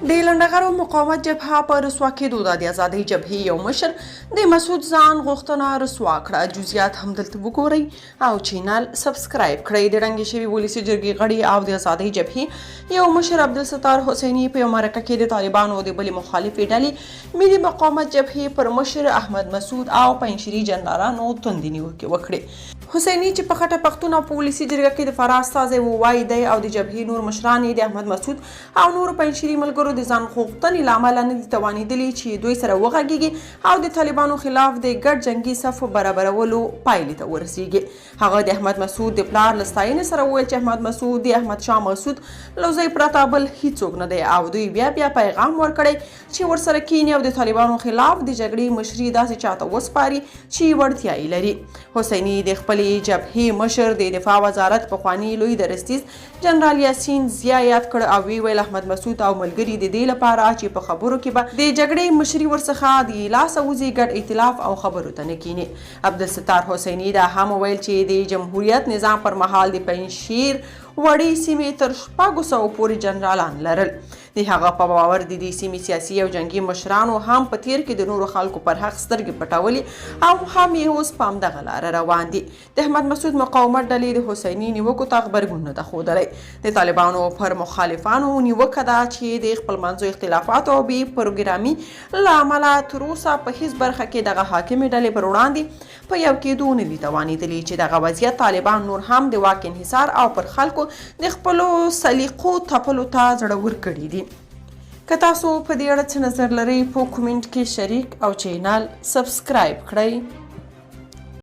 د لنډغرو مقاومت جبهه په رسوا کېدو د آزادۍ جبهې یو مشر د مسعود ځان غوښتنه رسوا کړه. جزئیات هم دلته وګورئ او چینل سبسکرایب کړئ. د ړنګې شوي ولسي جرګې غړي او د آزادۍ جبهې یو مشر عبدالستار حسیني په یو مرکه کې د طالبانو د بلې مخالفې ډلې ملي مقاومت جبهې پر مشر احمد مسعود او پنجشیري جنرالانو توندې نیوکې وکړې. حسیني چې په خټه پښتون او په ولسي جرګه کې د فراه استازی ووایي دی او د جبهې نور مشران د احمد مسعود او نورو پنجشیري ملګرو د ځان غوښتنې له امله نه دي توانېدلي چې دوی سره وغږیږي او د طالبانو خلاف د ګډ جنګي صف برابرولو پایلې ته ورسیږي. هغه د احمد مسعود د پلار له ستاینې سره وویل چې احمد مسعود د احمد شاه مسعود له زوی پرته بل هیڅوک نه دی او دوی بیا پیغام ورکړی چې ورسره کینی او د طالبانو خلاف د جګړې مشري داسې چاته وسپاري چې وړتیا یې لري. حسیني د خپلې جبهې مشر د دفاع وزارت پخواني لوی درستیز جنرال یاسین ضیا یاد کړ او ویل احمد مسعود او ملګري د دې لپاره چې په خبرو کې به د جګړې مشري ورڅخه د لاسه وځي ګډ ائتلاف او خبرو ته نه کیني. عبدالستار حسیني دا هم ویل چې د جمهوریت نظام پر مهال د پنجشیر وړې سیمې تر 600 پورې جنرالان لرل. د هغه په باور د دې سیمې سیاسي او جنګي مشرانو هم په تیر کې د نورو خلکو پر حق سترګې پټولې او هم یې اوس په همدغه لاره روان دي. د احمد مسعود مقاومت ډلې د حسیني نیوکو ته غبرګون نه ده ښودلی. د طالبانو پر مخالفانو نیوکه ده چې د خپلمنځو اختلافاتو او بې پروګرامي له امله تر اوسه په هیڅ برخه کې دغه حاکمې ډلې پر وړاندې په یو کېدو نه دي توانېدلي چې دغه وضعیت طالبان نور هم د واک انحصار او پر خلکو د خپلو سلیقو تپلو ته زړور کړي دي. که تاسو په دې اړه څه نظر لرئ په کومنټ کې شریک او چینل سبسکرایب کړئ.